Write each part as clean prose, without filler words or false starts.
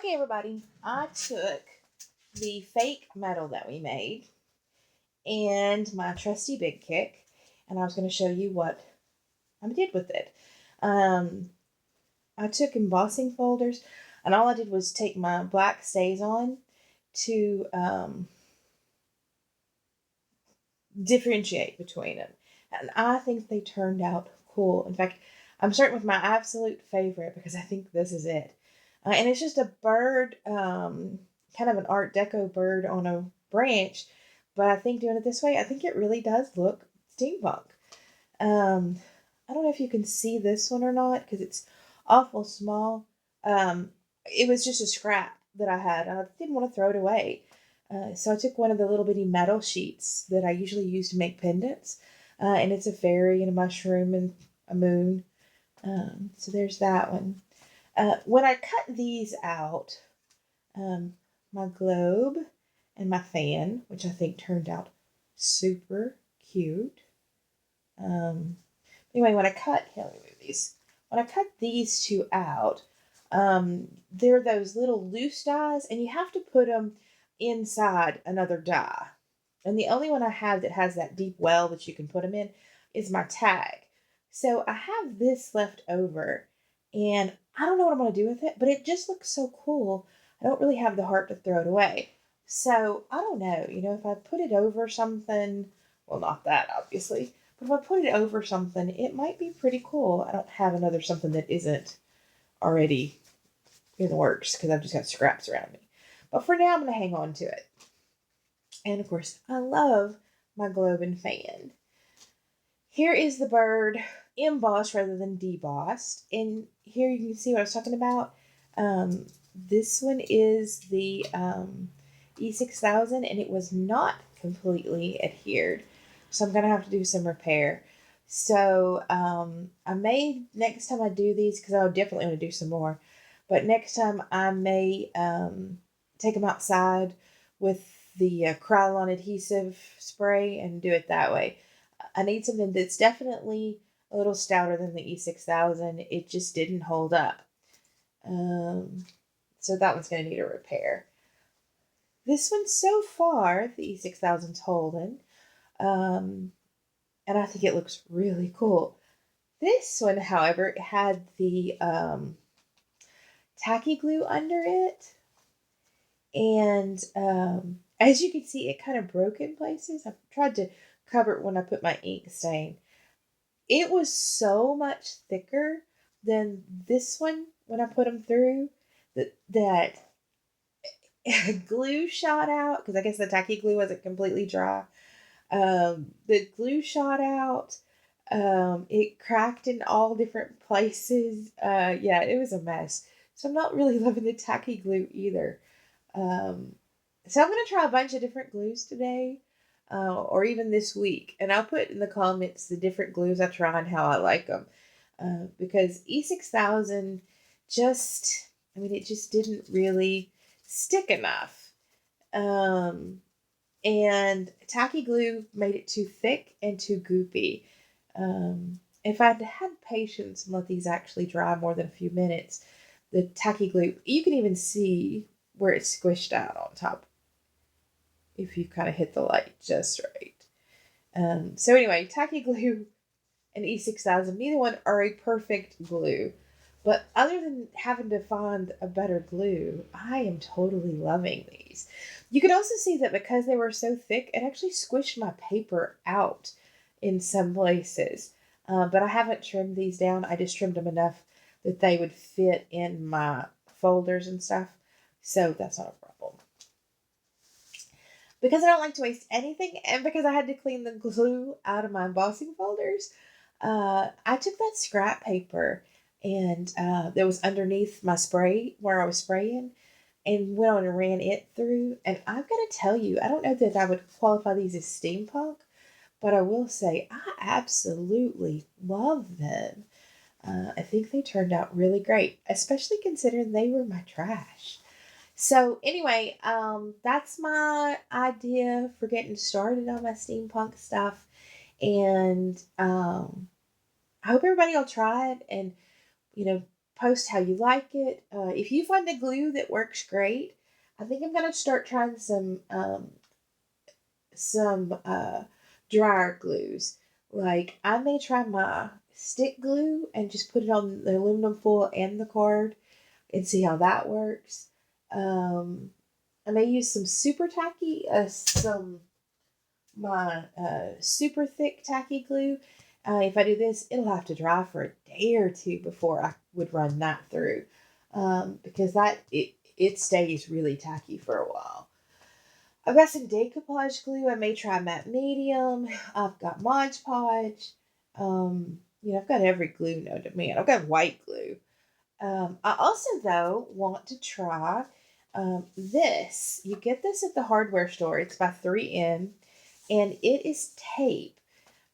Okay, everybody, I took the fake metal that we made and my trusty Big Kick, and I was going to show you what I did with it. Um, I took embossing folders, and all I did was take my black StazOn to differentiate between them. And I think they turned out cool. In fact, I'm starting with my absolute favorite because I think this is it. And it's just a bird, kind of an Art Deco bird on a branch. But I think doing it this way, I think it really does look steampunk. Um, I don't know if you can see this one or not because it's awful small. It was just a scrap that I had. I didn't want to throw it away. So I took one of the little bitty metal sheets that I usually use to make pendants. And it's a fairy and a mushroom and a moon. So there's that one. When I cut these out, um, my globe and my fan, which I think turned out super cute. Um, anyway, here, let me move these. When I cut these two out, they're those little loose dies, and you have to put them inside another die. And the only one I have that has that deep well that you can put them in is my tag. So I have this left over, and I don't know what I'm going to do with it, but it just looks so cool. I don't really have the heart to throw it away. So I don't know, if I put it over something, well, not that obviously, but if I put it over something, it might be pretty cool. I don't have another something that isn't already in the works because I've just got scraps around me. But for now, I'm going to hang on to it. And of course, I love my globe and fan. Here is the bird embossed rather than debossed. And here you can see what I was talking about. This one is the E6000, and it was not completely adhered. So I'm going to have to do some repair. So I may, next time I do these, because I'll definitely want to do some more, but next time I may take them outside with the Krylon adhesive spray and do it that way. I need something that's definitely a little stouter than the E6000. It just didn't hold up. So that one's going to need a repair. This one so far, the E6000's holding. And I think it looks really cool. This one, however, had the tacky glue under it. And as you can see, it kind of broke in places. I tried to cover it when I put my ink stain. It was so much thicker than this one when I put them through that glue shot out, because I guess the tacky glue wasn't completely dry. The glue shot out. It cracked in all different places. Yeah, it was a mess. So I'm not really loving the tacky glue either. So I'm going to try a bunch of different glues today, or even this week. And I'll put in the comments the different glues I try and how I like them. Because E6000 it just didn't really stick enough. And tacky glue made it too thick and too goopy. If I'd had patience and let these actually dry more than a few minutes, the tacky glue, you can even see where it's squished out on top if you kind of hit the light just right. So anyway, tacky glue and E6000, neither one are a perfect glue. But other than having to find a better glue, I am totally loving these. You can also see that because they were so thick, it actually squished my paper out in some places. But I haven't trimmed these down. I just trimmed them enough that they would fit in my folders and stuff. So that's not a problem. Because I don't like to waste anything, and because I had to clean the glue out of my embossing folders, I took that scrap paper and that was underneath my spray where I was spraying and went on and ran it through. And I've got to tell you, I don't know that I would qualify these as steampunk, but I will say I absolutely love them. I think they turned out really great, especially considering they were my trash. So anyway, that's my idea for getting started on my steampunk stuff. And I hope everybody will try it and, post how you like it. If you find a glue that works great, I think I'm gonna start trying some dryer glues. Like I may try my stick glue and just put it on the aluminum foil and the card and see how that works. I may use some super tacky, some my super thick tacky glue. If I do this, it'll have to dry for a day or two before I would run that through, because it stays really tacky for a while. I've got some decoupage glue. I may try matte medium. I've got Mod Podge. I've got every glue known to man. I've got white glue. I also, though, want to try this. You get this at the hardware store. It's by 3M, and it is tape.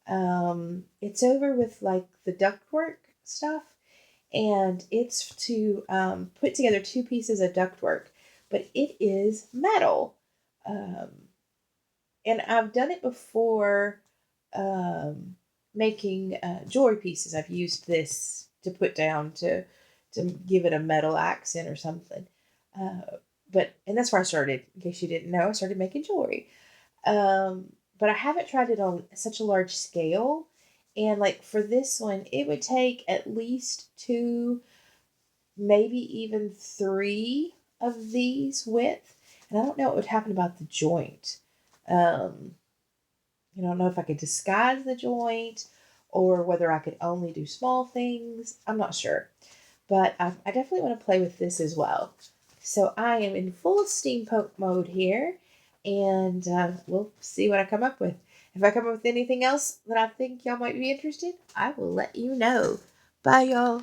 It's over with like the ductwork stuff, and it's to put together two pieces of ductwork, but it is metal. Um, and I've done it before making jewelry pieces. I've used this to put down to give it a metal accent or something. And that's where I started. In case you didn't know, I started making jewelry. But I haven't tried it on such a large scale. And like for this one, it would take at least two, maybe even three of these width. And I don't know what would happen about the joint. I don't know if I could disguise the joint or whether I could only do small things. I'm not sure. But I definitely want to play with this as well. So I am in full steampunk mode here, and we'll see what I come up with. If I come up with anything else that I think y'all might be interested, I will let you know. Bye, y'all.